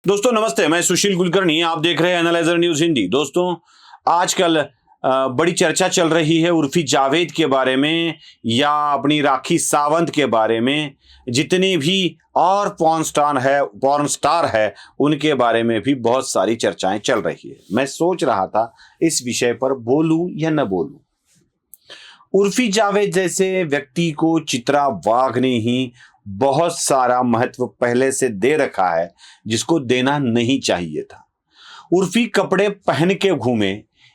दोस्तों नमस्ते, मैं सुशील कुलकर्णी। आप देख रहे हैं एनालाइजर न्यूज हिंदी। दोस्तों आजकल बड़ी चर्चा चल रही है उर्फी जावेद के बारे में या अपनी राखी सावंत के बारे में। जितनी भी और पॉर्न स्टार है उनके बारे में भी बहुत सारी चर्चाएं चल रही है। मैं सोच रहा था इस विषय पर बोलूं या न बोलूं। उर्फी जावेद जैसे व्यक्ति को चित्रा वाघ ने ही बहुत सारा महत्व पहले से दे रखा है जिसको देना नहीं चाहिए था। उर्फी कपड़े पहन के घूमे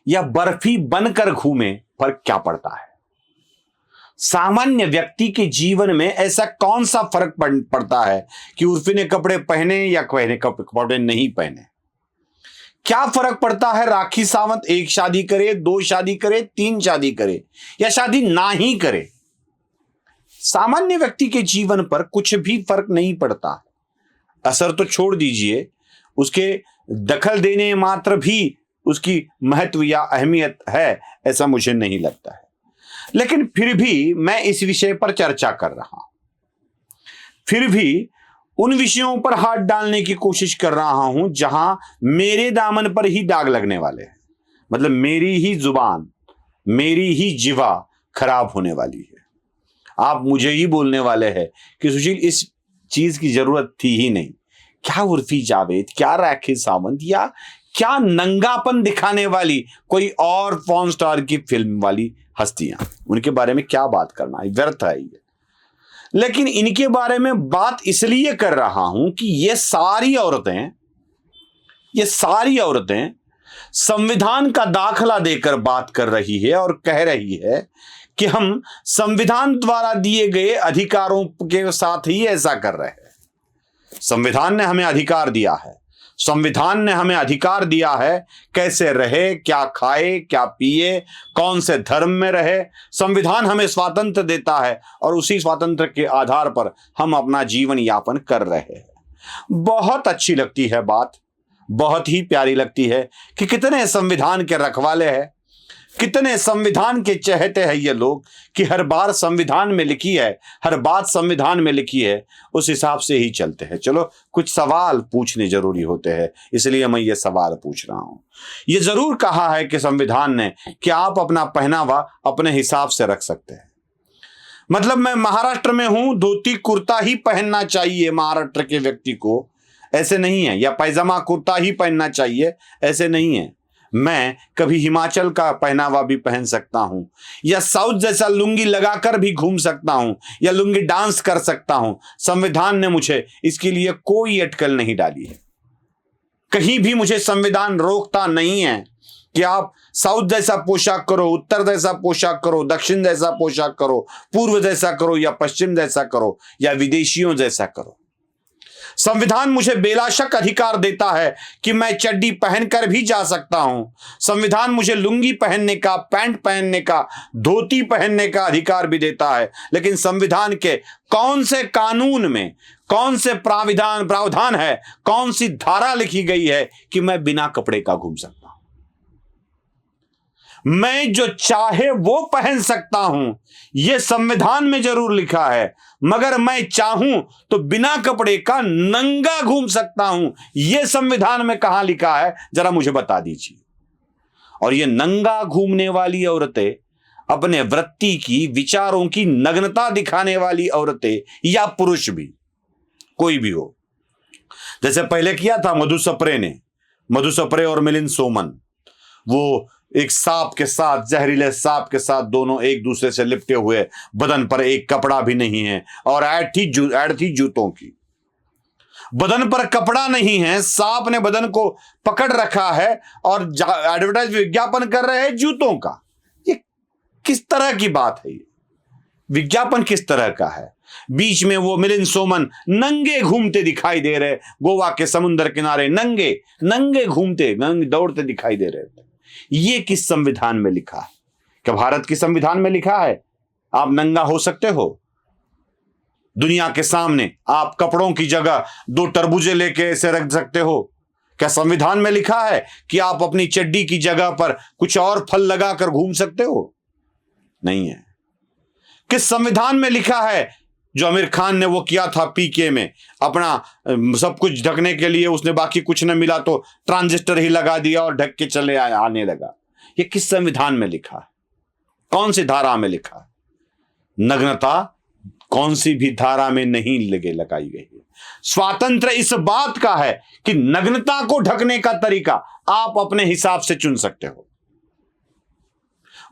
या बर्फी बनकर घूमे, फर्क क्या पड़ता है? सामान्य व्यक्ति के जीवन में ऐसा कौन सा फर्क पड़ता है कि उर्फी ने कपड़े पहने या कपड़े नहीं पहने? क्या फर्क पड़ता है राखी सावंत एक शादी करे, दो शादी करे, तीन शादी करे या शादी ना ही करे? सामान्य व्यक्ति के जीवन पर कुछ भी फर्क नहीं पड़ता। असर तो छोड़ दीजिए, उसके दखल देने मात्र भी उसकी महत्व या अहमियत है, ऐसा मुझे नहीं लगता है। लेकिन फिर भी मैं इस विषय पर चर्चा कर रहा हूं। फिर भी उन विषयों पर हाथ डालने की कोशिश कर रहा हूं जहां मेरे दामन पर ही दाग लगने वाले हैं। मतलब मेरी ही जुबान, मेरी ही जिवा खराब होने वाली है। आप मुझे ही बोलने वाले हैं कि सुशील इस चीज की जरूरत थी ही नहीं। क्या उर्फी जावेद, क्या राखी सावंत या क्या नंगापन दिखाने वाली कोई और पॉर्न स्टार की फिल्म वाली हस्तियां, उनके बारे में क्या बात करना है, व्यर्थ है ये। लेकिन इनके बारे में बात इसलिए कर रहा हूं कि ये सारी औरतें संविधान का दाखला देकर बात कर रही है और कह रही है कि हम संविधान द्वारा दिए गए अधिकारों के साथ ही ऐसा कर रहे हैं। संविधान ने हमें अधिकार दिया है, संविधान ने हमें अधिकार दिया है कैसे रहे, क्या खाए, क्या पिए, कौन से धर्म में रहे। संविधान हमें स्वातंत्र देता है और उसी स्वातंत्र के आधार पर हम अपना जीवन यापन कर रहे हैं। बहुत अच्छी लगती है बात, बहुत ही प्यारी लगती है कि कितने संविधान के रखवाले हैं, कितने संविधान के चहेते हैं ये लोग कि हर बार संविधान में लिखी है, हर बात संविधान में लिखी है, उस हिसाब से ही चलते हैं। चलो कुछ सवाल पूछने जरूरी होते हैं, इसलिए मैं ये सवाल पूछ रहा हूं। ये जरूर कहा है कि संविधान ने कि आप अपना पहनावा अपने हिसाब से रख सकते हैं। मतलब मैं महाराष्ट्र में हूं, धोती कुर्ता ही पहनना चाहिए महाराष्ट्र के व्यक्ति को, ऐसे नहीं है, या पैजामा कुर्ता ही पहनना चाहिए, ऐसे नहीं है। मैं कभी हिमाचल का पहनावा भी पहन सकता हूं या साउथ जैसा लुंगी लगाकर भी घूम सकता हूं या लुंगी डांस कर सकता हूं। संविधान ने मुझे इसके लिए कोई अटकल नहीं डाली है। कहीं भी मुझे संविधान रोकता नहीं है कि आप साउथ जैसा पोशाक करो, उत्तर जैसा पोशाक करो, दक्षिण जैसा पोशाक करो, पूर्व जैसा करो या पश्चिम जैसा करो या विदेशियों जैसा करो। संविधान मुझे बेलाशक अधिकार देता है कि मैं चड्डी पहनकर भी जा सकता हूं। संविधान मुझे लुंगी पहनने का, पैंट पहनने का, धोती पहनने का अधिकार भी देता है। लेकिन संविधान के कौन से कानून में कौन से प्रावधान है, कौन सी धारा लिखी गई है कि मैं बिना कपड़े का घूम सकता हूं? मैं जो चाहे वो पहन सकता हूं, यह संविधान में जरूर लिखा है, मगर मैं चाहूं तो बिना कपड़े का नंगा घूम सकता हूं। यह संविधान में कहां लिखा है, जरा मुझे बता दीजिए। और ये नंगा घूमने वाली औरतें, अपने वृत्ति की, विचारों की नग्नता दिखाने वाली औरतें या पुरुष भी, कोई भी हो, जैसे पहले किया था मधु सप्रे और मिलिंद सोमन, वो एक सांप के साथ, जहरीले सांप के साथ, दोनों एक दूसरे से लिपटे हुए, बदन पर एक कपड़ा भी नहीं है और ऐड थी जूतों की। बदन पर कपड़ा नहीं है, सांप ने बदन को पकड़ रखा है और एडवर्टाइज विज्ञापन कर रहे हैं जूतों का। ये किस तरह की बात है? ये विज्ञापन किस तरह का है? बीच में वो मिलिंद सोमन नंगे घूमते दिखाई दे रहे, गोवा के समुद्र किनारे नंगे घूमते, नंगे दौड़ते दिखाई दे रहे थे। ये किस संविधान में लिखा है? क्या भारत की संविधान में लिखा है आप नंगा हो सकते हो? दुनिया के सामने आप कपड़ों की जगह 2 तरबूजे लेके ऐसे रख सकते हो? क्या संविधान में लिखा है कि आप अपनी चड्डी की जगह पर कुछ और फल लगाकर घूम सकते हो? नहीं है। किस संविधान में लिखा है जो आमिर खान ने वो किया था पीके में, अपना सब कुछ ढकने के लिए, उसने बाकी कुछ न मिला तो ट्रांजिस्टर ही लगा दिया और ढक के चले आने लगा। ये किस संविधान में लिखा है? कौन सी धारा में लिखा है? नग्नता कौन सी भी धारा में नहीं लगाई गई है। स्वातंत्र्य इस बात का है कि नग्नता को ढकने का तरीका आप अपने हिसाब से चुन सकते हो।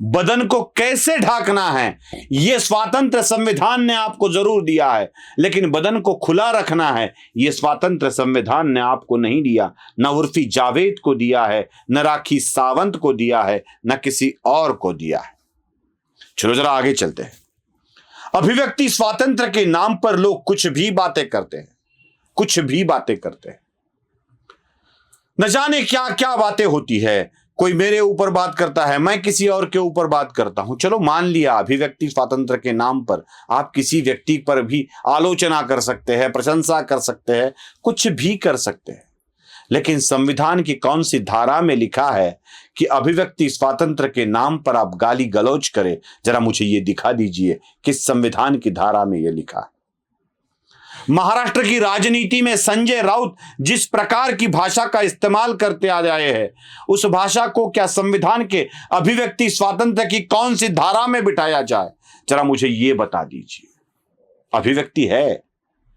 बदन को कैसे ढाकना है यह स्वातंत्र्य संविधान ने आपको जरूर दिया है, लेकिन बदन को खुला रखना है यह स्वातंत्र्य संविधान ने आपको नहीं दिया। न उर्फी जावेद को दिया है, न राखी सावंत को दिया है, न किसी और को दिया है। चलो जरा आगे चलते हैं। अभिव्यक्ति स्वातंत्र्य के नाम पर लोग कुछ भी बातें करते हैं, कुछ भी बातें करते हैं। न जाने क्या क्या बातें होती है। कोई मेरे ऊपर बात करता है, मैं किसी और के ऊपर बात करता हूं। चलो मान लिया, अभिव्यक्ति स्वातंत्र्य के नाम पर आप किसी व्यक्ति पर भी आलोचना कर सकते हैं, प्रशंसा कर सकते हैं, कुछ भी कर सकते हैं, लेकिन संविधान की कौन सी धारा में लिखा है कि अभिव्यक्ति स्वातंत्र्य के नाम पर आप गाली गलौज करें? जरा मुझे ये दिखा दीजिए किस संविधान की धारा में यह लिखा है। महाराष्ट्र की राजनीति में संजय राउत जिस प्रकार की भाषा का इस्तेमाल करते आ रहे हैं, उस भाषा को क्या संविधान के अभिव्यक्ति स्वातंत्र्य की कौन सी धारा में बिठाया जाए? जरा मुझे ये बता दीजिए। अभिव्यक्ति है,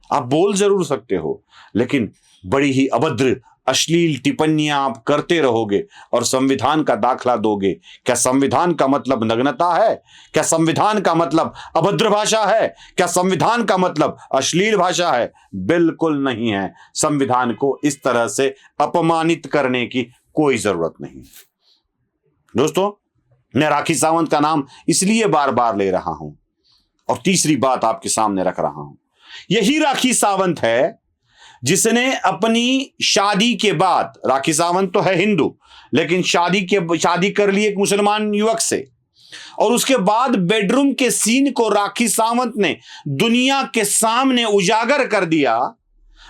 आप बोल जरूर सकते हो, लेकिन बड़ी ही अभद्र अश्लील टिप्पणियां आप करते रहोगे और संविधान का दाखला दोगे। क्या संविधान का मतलब नग्नता है? क्या संविधान का मतलब अभद्र भाषा है? क्या संविधान का मतलब अश्लील भाषा है? बिल्कुल नहीं है। संविधान को इस तरह से अपमानित करने की कोई जरूरत नहीं। दोस्तों, मैं राखी सावंत का नाम इसलिए बार बार ले रहा हूं और तीसरी बात आपके सामने रख रहा हूं। यही राखी सावंत है जिसने अपनी शादी के बाद, राखी सावंत तो है हिंदू, लेकिन शादी कर ली एक मुसलमान युवक से, और उसके बाद बेडरूम के सीन को राखी सावंत ने दुनिया के सामने उजागर कर दिया।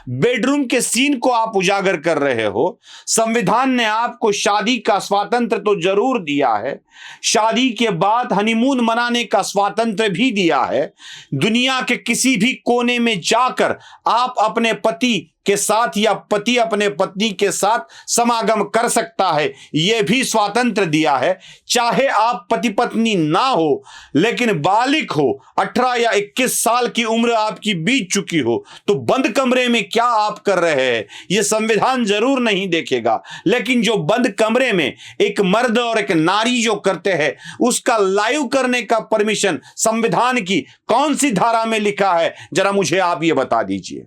बेडरूम के सीन को आप उजागर कर रहे हो। संविधान ने आपको शादी का स्वातंत्र्य तो जरूर दिया है, शादी के बाद हनीमून मनाने का स्वातंत्र्य भी दिया है। दुनिया के किसी भी कोने में जाकर आप अपने पति के साथ या पति अपने पत्नी के साथ समागम कर सकता है, यह भी स्वातंत्र्य दिया है। चाहे आप पति पत्नी ना हो, लेकिन बालिग हो, 18 या 21 साल की उम्र आपकी बीत चुकी हो, तो बंद कमरे में क्या आप कर रहे हैं यह संविधान जरूर नहीं देखेगा। लेकिन जो बंद कमरे में एक मर्द और एक नारी जो करते हैं, उसका लाइव करने का परमिशन संविधान की कौन सी धारा में लिखा है? जरा मुझे आप ये बता दीजिए।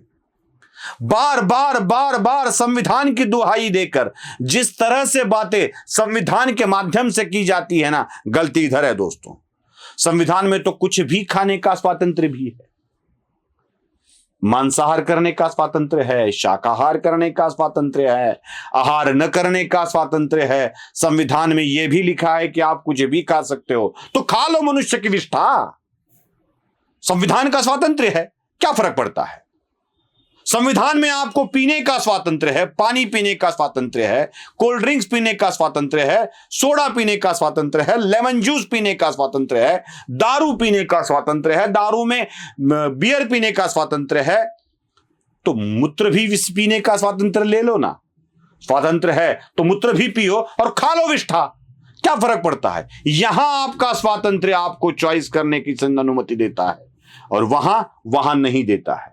बार बार संविधान की दुहाई देकर जिस तरह से बातें संविधान के माध्यम से की जाती है ना, गलती इधर है दोस्तों। संविधान में तो कुछ भी खाने का स्वातंत्र्य भी है, मांसाहार करने का स्वातंत्र्य है, शाकाहार करने का स्वातंत्र्य है, आहार न करने का स्वातंत्र्य है। संविधान में यह भी लिखा है कि आप कुछ भी खा सकते हो, तो खा लो मनुष्य की विष्ठा। संविधान का स्वातंत्र्य है, क्या फर्क पड़ता है? संविधान में आपको पीने का स्वातंत्र्य है, पानी पीने का स्वातंत्र्य है, कोल्ड ड्रिंक्स पीने का स्वातंत्र्य है, सोडा पीने का स्वातंत्र्य है, लेमन जूस पीने का स्वातंत्र्य है, दारू पीने का स्वातंत्र्य है, दारू में बियर पीने का स्वातंत्र्य है। तो मूत्र भी पीने का स्वातंत्र्य ले लो ना। स्वातंत्र्य है तो मूत्र भी पियो और खा लो विष्ठा, क्या फर्क पड़ता है? यहां आपका स्वातंत्र्य आपको चॉइस करने की अनुमति देता है और वहां नहीं देता है।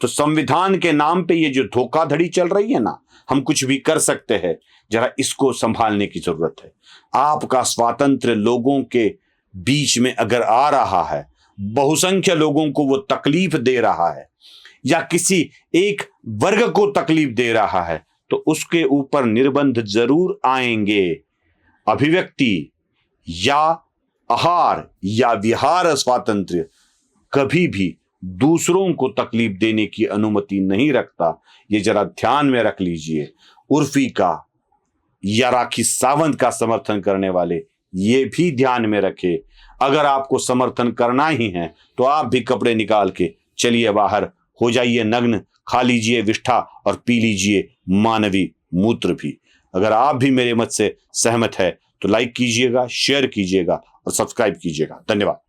तो संविधान के नाम पे ये जो धोखाधड़ी चल रही है ना, हम कुछ भी कर सकते हैं, जरा इसको संभालने की जरूरत है। आपका स्वातंत्र्य लोगों के बीच में अगर आ रहा है, बहुसंख्य लोगों को वो तकलीफ दे रहा है या किसी एक वर्ग को तकलीफ दे रहा है, तो उसके ऊपर निर्बंध जरूर आएंगे। अभिव्यक्ति या आहार या विहार स्वातंत्र्य कभी भी दूसरों को तकलीफ देने की अनुमति नहीं रखता। ये जरा ध्यान में रख लीजिए। उर्फी का या राखी सावंत का समर्थन करने वाले ये भी ध्यान में रखे, अगर आपको समर्थन करना ही है तो आप भी कपड़े निकाल के चलिए बाहर, हो जाइए नग्न, खा लीजिए विष्ठा और पी लीजिए मानवी मूत्र भी। अगर आप भी मेरे मत से सहमत है तो लाइक कीजिएगा, शेयर कीजिएगा और सब्सक्राइब कीजिएगा। धन्यवाद।